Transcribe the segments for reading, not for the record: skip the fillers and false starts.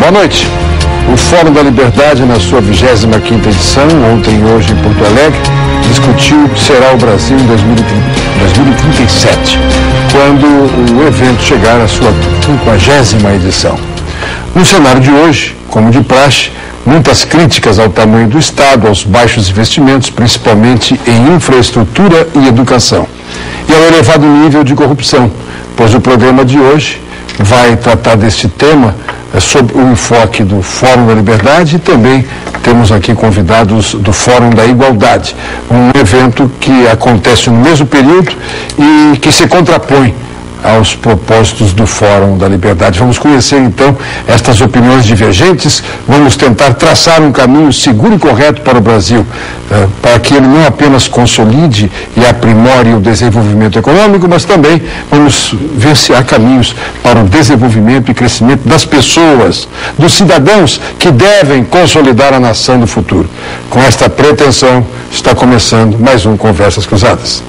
Boa noite. O Fórum da Liberdade, na sua 25ª edição, ontem e hoje em Porto Alegre, discutiu o que será o Brasil em 2037, quando o evento chegar à sua 50ª edição. No cenário de hoje, como de praxe, muitas críticas ao tamanho do Estado, aos baixos investimentos, principalmente em infraestrutura e educação, e ao elevado nível de corrupção, pois o programa de hoje vai tratar deste tema sob o enfoque do Fórum da Liberdade e também temos aqui convidados do Fórum da Igualdade, um evento que acontece no mesmo período e que se contrapõe aos propósitos do Fórum da Liberdade. Vamos conhecer então estas opiniões divergentes, vamos tentar traçar um caminho seguro e correto para o Brasil, para que ele não apenas consolide e aprimore o desenvolvimento econômico, mas também vamos ver se há caminhos para o desenvolvimento e crescimento das pessoas, dos cidadãos que devem consolidar a nação do futuro. Com esta pretensão, está começando mais um Conversas Cruzadas.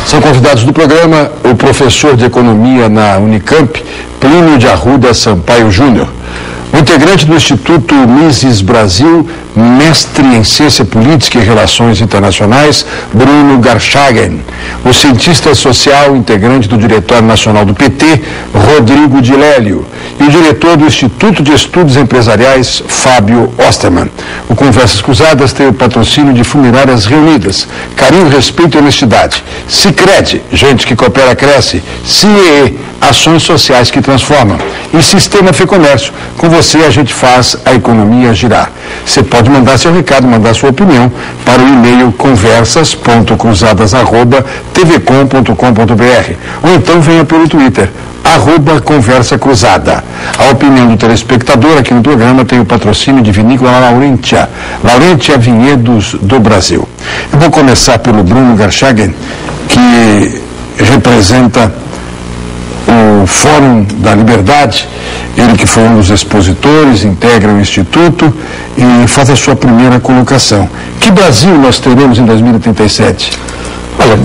São convidados do programa o professor de Economia na Unicamp, Plínio de Arruda Sampaio Júnior, o integrante do Instituto Mises Brasil, mestre em Ciência Política e Relações Internacionais, Bruno Garchagen, o cientista social, integrante do Diretório Nacional do PT, Rodrigo Di Lélio, e o diretor do Instituto de Estudos Empresariais, Fábio Osterman. O Conversas Cruzadas tem o patrocínio de Funerárias Reunidas, carinho, respeito e honestidade. Sicredi, gente que coopera, cresce. CIEE, ações sociais que transformam. E Sistema Fecomércio, com você a gente faz a economia girar. Você pode mandar seu recado, mandar sua opinião para o e-mail conversas.cruzadas@tvcom.com.br ou então venha pelo Twitter, @Conversa Cruzada. A opinião do telespectador aqui no programa tem o patrocínio de Vinícola Laurentia Vinhedos do Brasil. Eu vou começar pelo Bruno Garchagen, que representa o Fórum da Liberdade, ele que foi um dos expositores, integra o Instituto e faz a sua primeira colocação. Que Brasil nós teremos em 2037? Olha,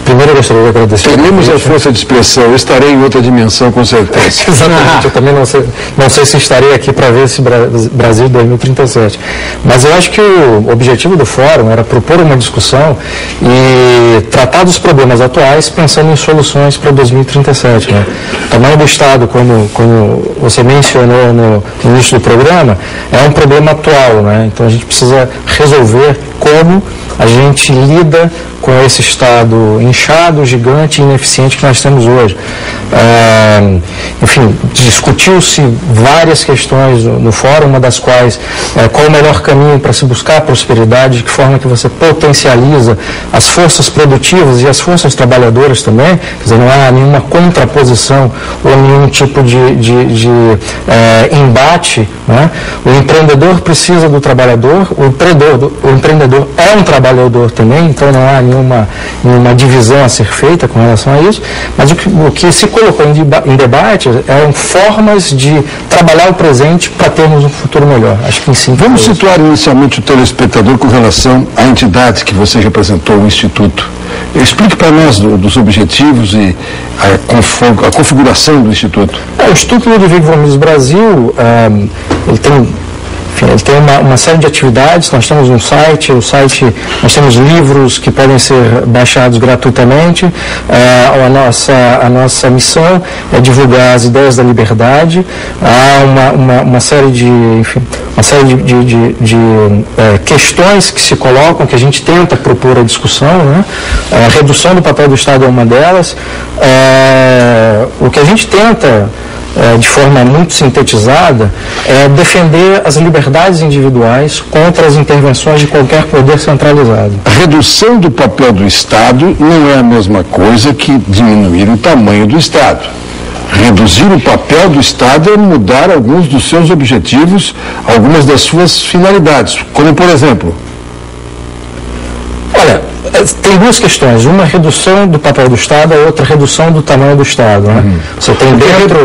primeiro eu gostaria de agradecer. Teremos a força de expressão, eu estarei em outra dimensão com certeza. Exatamente, eu também não sei se estarei aqui para ver esse Brasil 2037. Mas eu acho que o objetivo do fórum era propor uma discussão e tratar dos problemas atuais pensando em soluções para 2037. Né? O tamanho do Estado, como você mencionou no início do programa, é um problema atual. Né? Então a gente precisa resolver como a gente lida com esse Estado inchado, gigante e ineficiente que nós temos hoje. Enfim, discutiu-se várias questões no fórum, uma das quais qual o melhor caminho para se buscar a prosperidade, de que forma que você potencializa as forças produtivas e as forças trabalhadoras também, quer dizer, não há nenhuma contraposição ou nenhum tipo de embate. Né? O empreendedor precisa do trabalhador, o empreendedor é um trabalhador também, então não há nenhuma divisão a ser feita com relação a isso, mas o que se colocou em debate eram formas de trabalhar o presente para termos um futuro melhor. Acho que sim. Vamos situar inicialmente o telespectador com relação à entidade que você representou, o Instituto. Explique para nós dos objetivos e a configuração do Instituto. O Instituto Ludwig von Mises Brasil, ele tem uma série de atividades. Nós temos um site, nós temos livros que podem ser baixados gratuitamente. A nossa missão é divulgar as ideias da liberdade. Há uma série de questões que se colocam, que a gente tenta propor a discussão. Né? A redução do papel do Estado é uma delas. O que a gente tenta, de forma muito sintetizada, é defender as liberdades individuais contra as intervenções de qualquer poder centralizado. A redução do papel do Estado não é a mesma coisa que diminuir o tamanho do Estado. Reduzir o papel do Estado é mudar alguns dos seus objetivos, algumas das suas finalidades, como por exemplo? Olha, tem duas questões, uma redução do papel do Estado, a outra redução do tamanho do Estado, né? Você tem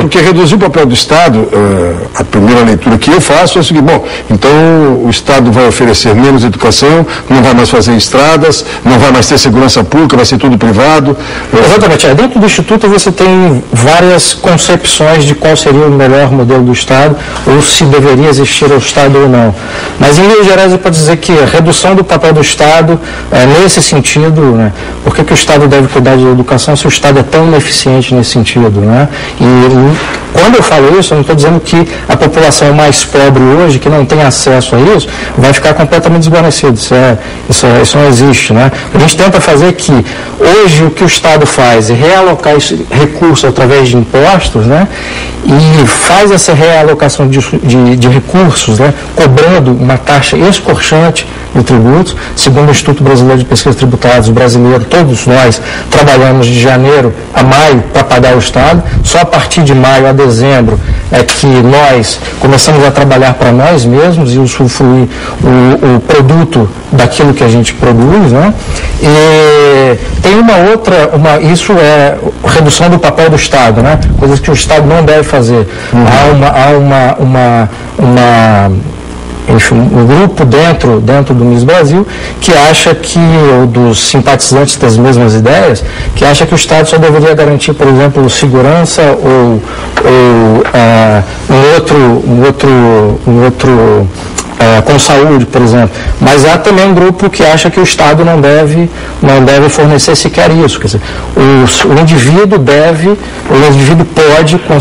Porque reduzir o papel do Estado, a primeira leitura que eu faço é o seguinte, bom, então o Estado vai oferecer menos educação, não vai mais fazer estradas, não vai mais ter segurança pública, vai ser tudo privado. Exatamente, dentro do Instituto você tem várias concepções de qual seria o melhor modelo do Estado, ou se deveria existir o Estado ou não. Mas em linhas gerais eu posso dizer que a redução do papel do Estado, nesse sentido, né, por que o Estado deve cuidar da educação se o Estado é tão ineficiente nesse sentido, né? E quando eu falo isso, eu não estou dizendo que a população mais pobre hoje, que não tem acesso a isso, vai ficar completamente desguarnecida. Isso não existe, né? A gente tenta fazer que, hoje, o que o Estado faz é realocar esse recurso através de impostos, né? E faz essa realocação de recursos, né? Cobrando uma taxa escorchante de tributos, segundo o Instituto Brasileiro de Pesquisa Tributárias, o brasileiro, todos nós trabalhamos de janeiro a maio para pagar o Estado, só a partir de maio a dezembro é que nós começamos a trabalhar para nós mesmos e usufruir o produto daquilo que a gente produz, né? E tem isso é redução do papel do Estado, né? Coisas que o Estado não deve fazer. Enfim, um grupo dentro do Miss Brasil que acha que, ou dos simpatizantes das mesmas ideias, que acha que o Estado só deveria garantir, por exemplo, segurança ou com saúde, por exemplo. Mas há também um grupo que acha que o Estado não deve fornecer sequer isso. Quer dizer, o indivíduo pode, com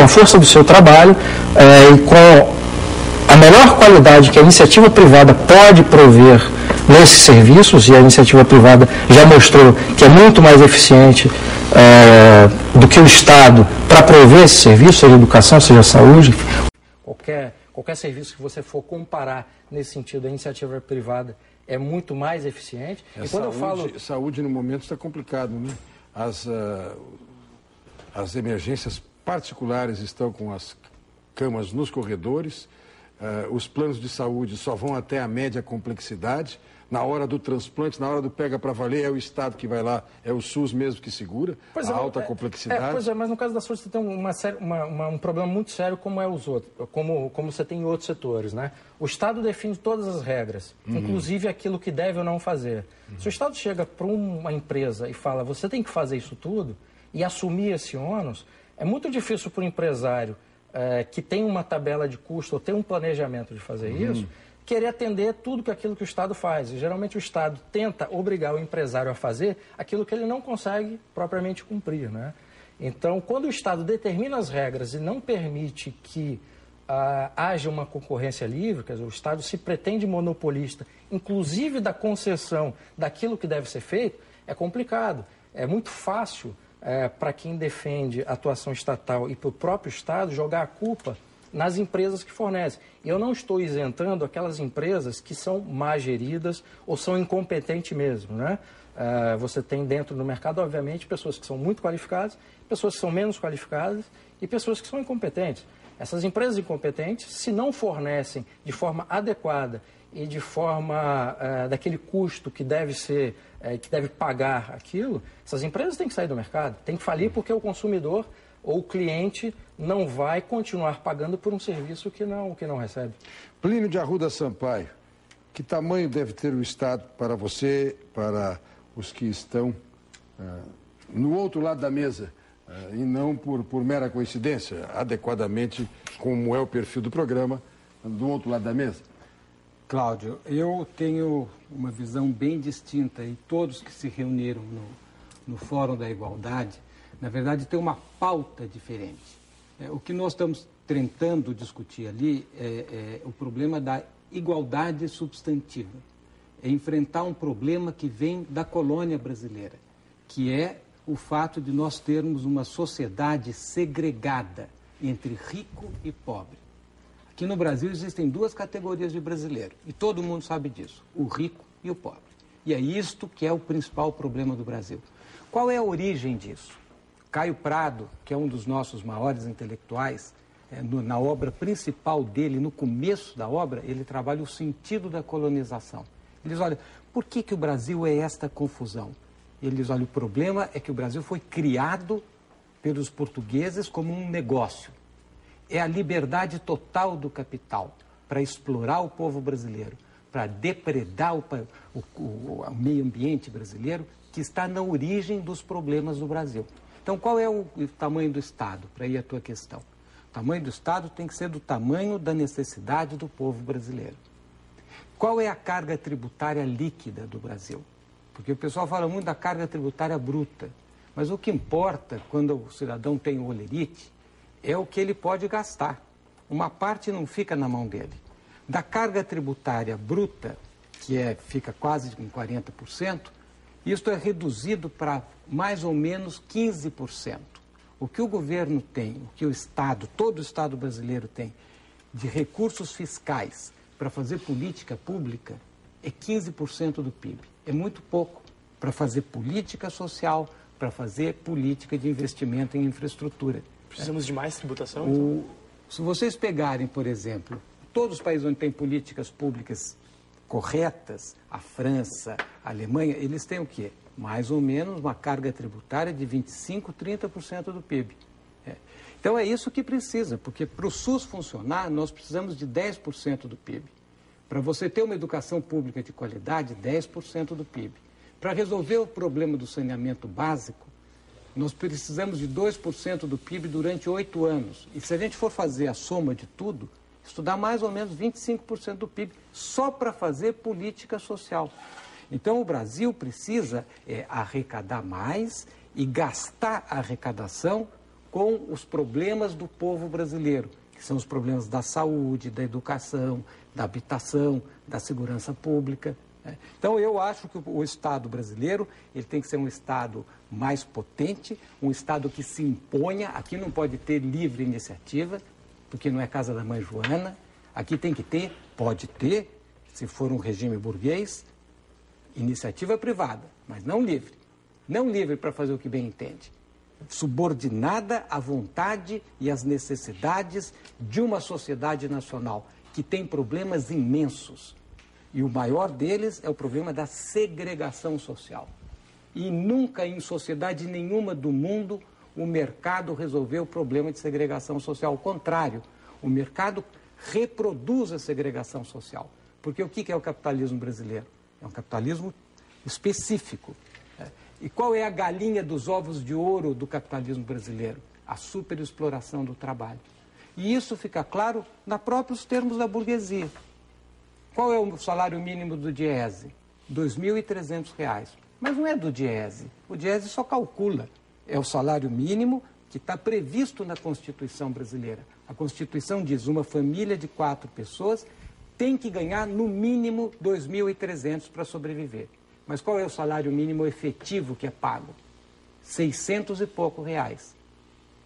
a força do seu trabalho e com a melhor qualidade que a iniciativa privada pode prover nesses serviços, e a iniciativa privada já mostrou que é muito mais eficiente do que o Estado para prover esse serviço, seja educação, seja saúde, qualquer serviço que você for comparar nesse sentido, a iniciativa privada é muito mais eficiente. E quando eu falo... Saúde no momento está complicado, né? As emergências particulares estão com as camas nos corredores. Os planos de saúde só vão até a média complexidade. Na hora do transplante, na hora do pega para valer, é o Estado que vai lá, é o SUS mesmo que segura a alta complexidade. Mas no caso da saúde você tem um problema muito sério como é os outros, como você tem em outros setores, né? O Estado define todas as regras, inclusive aquilo que deve ou não fazer. Se o Estado chega para uma empresa e fala, você tem que fazer isso tudo, e assumir esse ônus, é muito difícil para o empresário que tem uma tabela de custo ou tem um planejamento de fazer isso, querer atender tudo aquilo que o Estado faz. E, geralmente o Estado tenta obrigar o empresário a fazer aquilo que ele não consegue propriamente cumprir, né? Então, quando o Estado determina as regras e não permite que haja uma concorrência livre, quer dizer, o Estado se pretende monopolista, inclusive da concessão daquilo que deve ser feito, é complicado. É muito fácil para quem defende a atuação estatal e para o próprio Estado jogar a culpa nas empresas que fornecem. Eu não estou isentando aquelas empresas que são má geridas ou são incompetentes mesmo, né? Você tem dentro do mercado, obviamente, pessoas que são muito qualificadas, pessoas que são menos qualificadas e pessoas que são incompetentes. Essas empresas incompetentes, se não fornecem de forma adequada e de forma daquele custo que deve ser, que deve pagar aquilo, essas empresas têm que sair do mercado, têm que falir porque o consumidor ou o cliente não vai continuar pagando por um serviço que não recebe. Plínio de Arruda Sampaio, que tamanho deve ter o Estado para você, para os que estão no outro lado da mesa, e não por mera coincidência, adequadamente como é o perfil do programa, do outro lado da mesa? Cláudio, eu tenho uma visão bem distinta e todos que se reuniram no Fórum da Igualdade, na verdade, tem uma pauta diferente. O que nós estamos tentando discutir ali é o problema da igualdade substantiva. É enfrentar um problema que vem da colônia brasileira, que é o fato de nós termos uma sociedade segregada entre rico e pobre. Aqui no Brasil existem duas categorias de brasileiro, e todo mundo sabe disso, o rico e o pobre. E é isto que é o principal problema do Brasil. Qual é a origem disso? Caio Prado, que é um dos nossos maiores intelectuais, na obra principal dele, no começo da obra, ele trabalha o sentido da colonização. Ele diz, olha, Por que o Brasil é esta confusão? Eles, olha, o problema é que o Brasil foi criado pelos portugueses como um negócio. É a liberdade total do capital para explorar o povo brasileiro, para depredar o meio ambiente brasileiro, que está na origem dos problemas do Brasil. Então, qual é o tamanho do Estado, para ir à tua questão? O tamanho do Estado tem que ser do tamanho da necessidade do povo brasileiro. Qual é a carga tributária líquida do Brasil? Porque o pessoal fala muito da carga tributária bruta, mas o que importa quando o cidadão tem o olerite é o que ele pode gastar. Uma parte não fica na mão dele. Da carga tributária bruta, que fica quase em 40%, isto é reduzido para mais ou menos 15%. O que o governo tem, o que o Estado, todo o Estado brasileiro tem de recursos fiscais para fazer política pública é 15% do PIB. É muito pouco para fazer política social, para fazer política de investimento em infraestrutura. Precisamos de mais tributação? Se vocês pegarem, por exemplo, todos os países onde tem políticas públicas corretas, a França, a Alemanha, eles têm o quê? Mais ou menos uma carga tributária de 25%, 30% do PIB. Então é isso que precisa, porque para o SUS funcionar, nós precisamos de 10% do PIB. Para você ter uma educação pública de qualidade, 10% do PIB. Para resolver o problema do saneamento básico, nós precisamos de 2% do PIB durante 8 anos. E se a gente for fazer a soma de tudo, isso dá mais ou menos 25% do PIB, só para fazer política social. Então o Brasil precisa arrecadar mais e gastar a arrecadação com os problemas do povo brasileiro, que são os problemas da saúde, da educação, da habitação, da segurança pública. Então eu acho que o Estado brasileiro ele tem que ser um Estado mais potente, um Estado que se imponha. Aqui não pode ter livre iniciativa, porque não é casa da mãe Joana. Aqui tem que ter, pode ter, se for um regime burguês, iniciativa privada, mas não livre. Não livre para fazer o que bem entende. Subordinada à vontade e às necessidades de uma sociedade nacional que tem problemas imensos. E o maior deles é o problema da segregação social. E nunca em sociedade nenhuma do mundo o mercado resolveu o problema de segregação social. Ao contrário, o mercado reproduz a segregação social. Porque o que é o capitalismo brasileiro? É um capitalismo específico. E qual é a galinha dos ovos de ouro do capitalismo brasileiro? A superexploração do trabalho. E isso fica claro nos próprios termos da burguesia. Qual é o salário mínimo do Diese? R$ 2.300. Mas não é do Diese. O Diese só calcula. É o salário mínimo que está previsto na Constituição brasileira. A Constituição diz uma família de 4 pessoas tem que ganhar no mínimo R$ 2.300 para sobreviver. Mas qual é o salário mínimo efetivo que é pago? R$ 600 e pouco reais.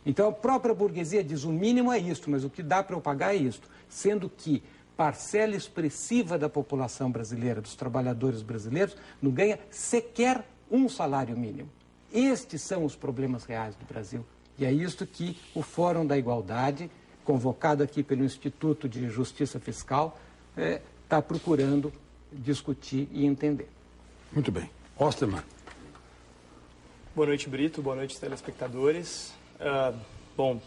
Então a própria burguesia diz o mínimo é isto, mas o que dá para eu pagar é isto. Sendo que parcela expressiva da população brasileira, dos trabalhadores brasileiros, não ganha sequer um salário mínimo. Estes são os problemas reais do Brasil. E é isto que o Fórum da Igualdade, convocado aqui pelo Instituto de Justiça Fiscal, está procurando discutir e entender. Muito bem. Osterman. Boa noite, Brito. Boa noite, telespectadores. Bom,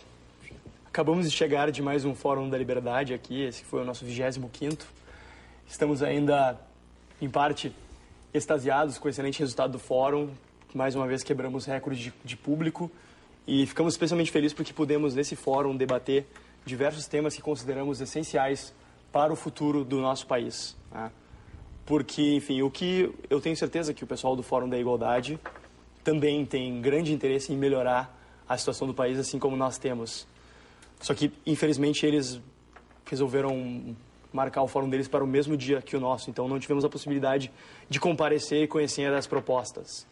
acabamos de chegar de mais um Fórum da Liberdade aqui. Esse foi o nosso 25º. Estamos ainda, em parte, extasiados com o excelente resultado do Fórum. Mais uma vez quebramos recorde de público. E ficamos especialmente felizes porque pudemos, nesse Fórum, debater diversos temas que consideramos essenciais para o futuro do nosso país, né? Porque, enfim, o que eu tenho certeza que o pessoal do Fórum da Igualdade também tem grande interesse em melhorar a situação do país, assim como nós temos. Só que, infelizmente, eles resolveram marcar o fórum deles para o mesmo dia que o nosso, então não tivemos a possibilidade de comparecer e conhecer as propostas,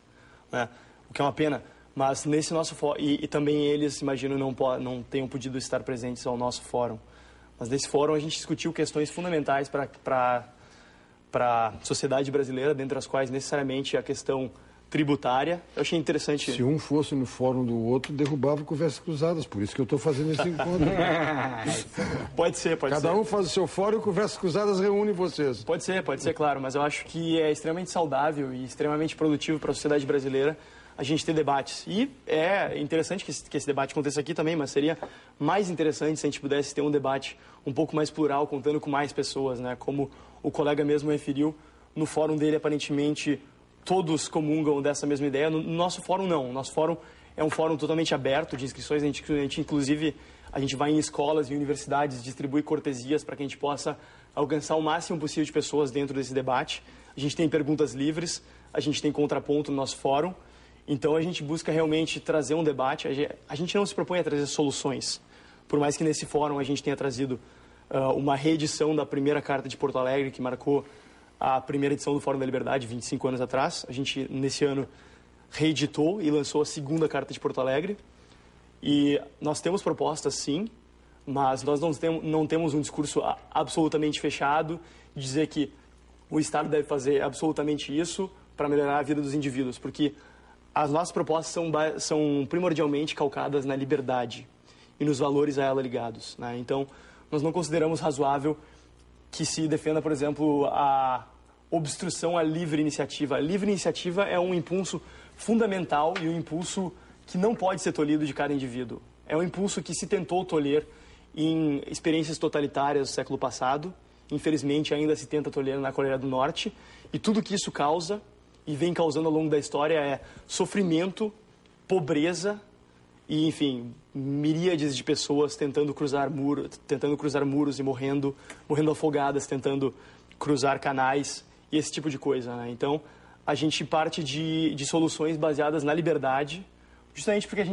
né? O que é uma pena, mas nesse nosso fórum, e também eles, imagino, não tenham podido estar presentes ao nosso fórum, mas nesse fórum a gente discutiu questões fundamentais para a sociedade brasileira, dentre as quais necessariamente a questão tributária. Eu achei interessante. Se um fosse no fórum do outro, derrubava conversas cruzadas. Por isso que eu estou fazendo esse encontro. Pode ser. Cada um faz o seu fórum e conversas cruzadas reúne vocês. Pode ser, claro. Mas eu acho que é extremamente saudável e extremamente produtivo para a sociedade brasileira a gente ter debates. E é interessante que esse debate aconteça aqui também, mas seria mais interessante se a gente pudesse ter um debate um pouco mais plural, contando com mais pessoas, né? Como o colega mesmo referiu, no fórum dele, aparentemente, todos comungam dessa mesma ideia. No nosso fórum, não. O nosso fórum é um fórum totalmente aberto de inscrições. A gente inclusive, a gente vai em escolas e universidades, distribui cortesias para que a gente possa alcançar o máximo possível de pessoas dentro desse debate. A gente tem perguntas livres, a gente tem contraponto no nosso fórum. Então, a gente busca realmente trazer um debate. A gente não se propõe a trazer soluções. Por mais que nesse fórum a gente tenha trazido uma reedição da primeira Carta de Porto Alegre, que marcou a primeira edição do Fórum da Liberdade, 25 anos atrás. A gente, nesse ano, reeditou e lançou a segunda Carta de Porto Alegre. E nós temos propostas, sim, mas nós não temos um discurso absolutamente fechado de dizer que o Estado deve fazer absolutamente isso para melhorar a vida dos indivíduos, porque as nossas propostas são primordialmente calcadas na liberdade e nos valores a ela ligados, né? Então, nós não consideramos razoável que se defenda, por exemplo, a obstrução à livre iniciativa. A livre iniciativa é um impulso fundamental e um impulso que não pode ser tolhido de cada indivíduo. É um impulso que se tentou tolher em experiências totalitárias do século passado. Infelizmente, ainda se tenta tolher na Coreia do Norte. E tudo que isso causa, e vem causando ao longo da história, é sofrimento, pobreza e, enfim, miríades de pessoas tentando cruzar muros e morrendo afogadas, tentando cruzar canais e esse tipo de coisa, né? Então, a gente parte de soluções baseadas na liberdade, justamente porque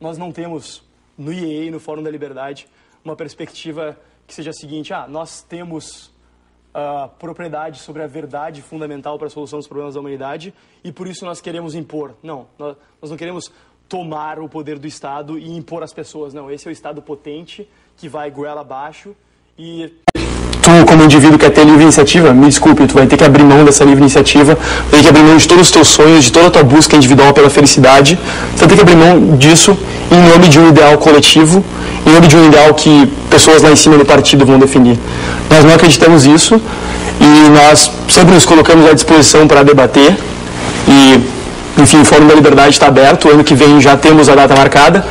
nós não temos no IEA e no Fórum da Liberdade uma perspectiva que seja a seguinte: nós temos propriedade sobre a verdade fundamental para a solução dos problemas da humanidade e por isso nós queremos impor. Não, nós não queremos tomar o poder do Estado e impor às pessoas. Não, esse é o Estado potente que vai goela abaixo e... Tu, como indivíduo, quer ter livre iniciativa? Me desculpe, tu vai ter que abrir mão dessa livre iniciativa, vai ter que abrir mão de todos os teus sonhos, de toda a tua busca individual pela felicidade. Tu vai ter que abrir mão disso em nome de um ideal coletivo, em nome de um ideal que pessoas lá em cima do partido vão definir. Nós não acreditamos nisso e nós sempre nos colocamos à disposição para debater e... Enfim, o Fórum da Liberdade está aberto. O ano que vem já temos a data marcada.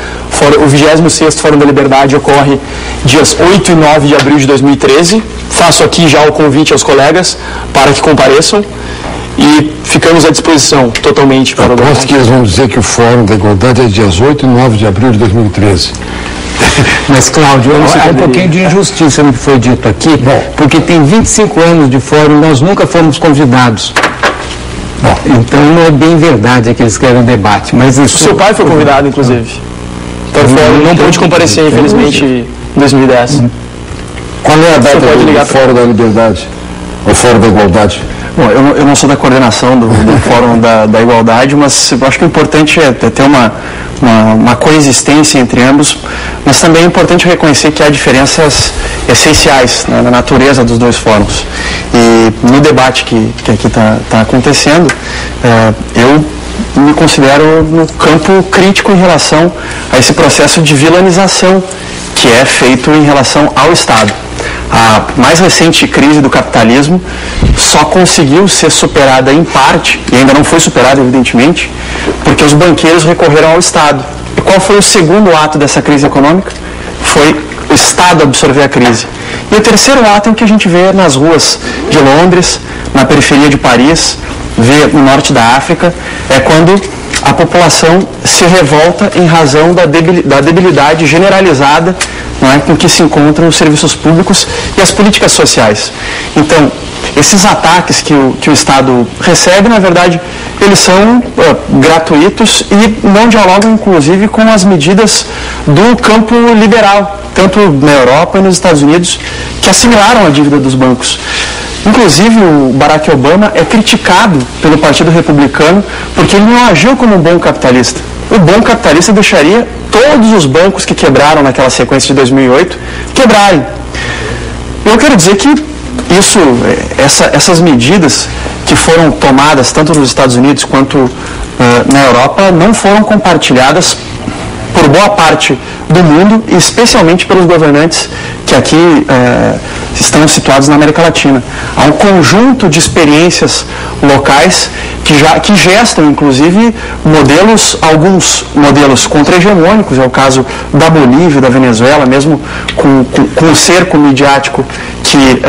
O 26º Fórum da Liberdade ocorre dias 8 e 9 de abril de 2013. Faço aqui já o convite aos colegas para que compareçam e ficamos à disposição totalmente para o debate. Aposto que eles vão dizer que o Fórum da Igualdade é dias 8 e 9 de abril de 2013. Mas, Cláudio, há um pouquinho de injustiça no que foi dito aqui, porque tem 25 anos de fórum, nós nunca fomos convidados. Bom, então não é bem verdade que eles querem um debate, mas isso... O seu pai foi convidado, inclusive. Então, não pôde comparecer, infelizmente, em 2010. Qual é a data do Fórum da Liberdade? Ou Fórum da Igualdade? Bom, eu não sou da coordenação do Fórum da Igualdade, mas eu acho que o importante é ter uma coexistência entre ambos, mas também é importante reconhecer que há diferenças essenciais, né, na natureza dos dois fóruns. E no debate que aqui está acontecendo, eu me considero no campo crítico em relação a esse processo de vilanização que é feito em relação ao Estado. A mais recente crise do capitalismo só conseguiu ser superada em parte, e ainda não foi superada, evidentemente, porque os banqueiros recorreram ao Estado. E qual foi o segundo ato dessa crise econômica? Foi o Estado absorver a crise. E o terceiro ato é o que a gente vê nas ruas de Londres, na periferia de Paris, vê no norte da África, é quando a população se revolta em razão da debilidade generalizada, não é, com que se encontram os serviços públicos e as políticas sociais. Então, esses ataques que o Estado recebe, na verdade, eles são gratuitos e não dialogam, inclusive, com as medidas do campo liberal, tanto na Europa e nos Estados Unidos, que assimilaram a dívida dos bancos. Inclusive, o Barack Obama é criticado pelo Partido Republicano porque ele não agiu como um bom capitalista. O bom capitalista deixaria todos os bancos que quebraram naquela sequência de 2008 quebrarem. Eu quero dizer que essas medidas que foram tomadas tanto nos Estados Unidos quanto na Europa não foram compartilhadas por boa parte do mundo, e especialmente pelos governantes que aqui estão situados na América Latina. Há um conjunto de experiências locais que gestam, inclusive, alguns modelos contra-hegemônicos, é o caso da Bolívia, da Venezuela, mesmo com o cerco midiático que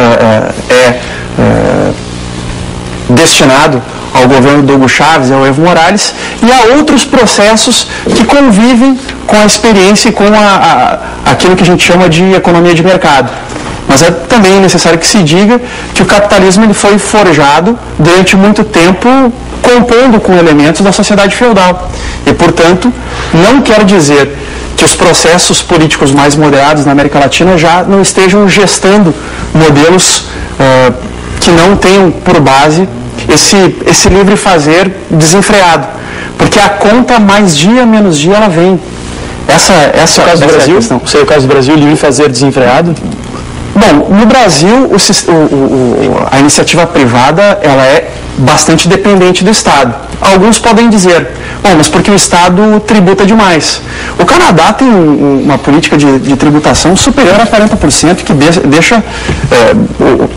destinado ao governo do Hugo Chávez e ao Evo Morales, e há outros processos que convivem com a experiência e com aquilo que a gente chama de economia de mercado. Mas é também necessário que se diga que o capitalismo ele foi forjado durante muito tempo compondo com elementos da sociedade feudal. E, portanto, não quero dizer que os processos políticos mais moderados na América Latina já não estejam gestando modelos que não tenham por base esse livre fazer desenfreado. Porque a conta, mais dia, menos dia, ela vem. Essa é o caso do Brasil? Seria o caso do Brasil, livre fazer desenfreado? Bom, no Brasil, a iniciativa privada ela é bastante dependente do Estado. Alguns podem dizer, bom, mas porque o Estado tributa demais. O Canadá tem uma política de tributação superior a 40%, que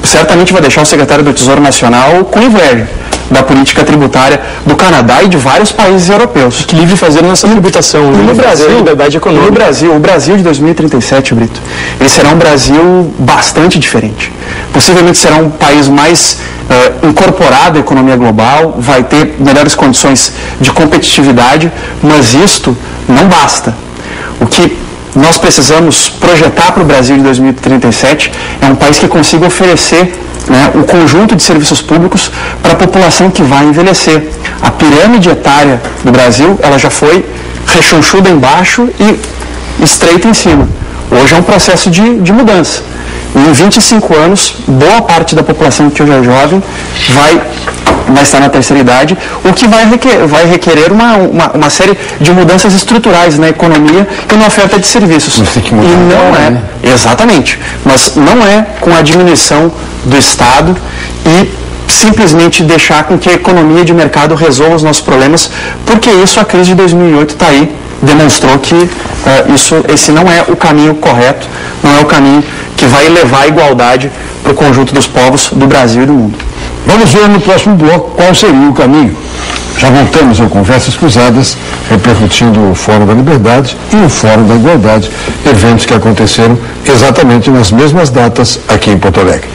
certamente vai deixar o secretário do Tesouro Nacional com inveja da política tributária do Canadá e de vários países europeus. Que livre fazer nessa tributação. No Brasil, liberdade econômica. O Brasil de 2037, Brito, ele será um Brasil bastante diferente. Possivelmente será um país mais incorporado à economia global, vai ter melhores condições de competitividade, mas isto não basta. O que nós precisamos projetar para o Brasil de 2037 é um país que consiga oferecer um conjunto de serviços públicos para a população que vai envelhecer. A pirâmide etária do Brasil, ela já foi rechonchuda embaixo e estreita em cima. Hoje é um processo de mudança. E em 25 anos, boa parte da população que hoje é jovem vai estar na terceira idade, o que vai requerer uma série de mudanças estruturais na economia e na oferta de serviços. Mas tem que mudar, e não é, né? Exatamente, mas não é com a diminuição do Estado e simplesmente deixar com que a economia de mercado resolva os nossos problemas, porque isso a crise de 2008 está aí, demonstrou que esse não é o caminho correto, não é o caminho que vai levar a igualdade para o conjunto dos povos do Brasil e do mundo. Vamos ver no próximo bloco qual seria o caminho. Já voltamos ao Conversas Cruzadas, repercutindo o Fórum da Liberdade e o Fórum da Igualdade, eventos que aconteceram exatamente nas mesmas datas aqui em Porto Alegre.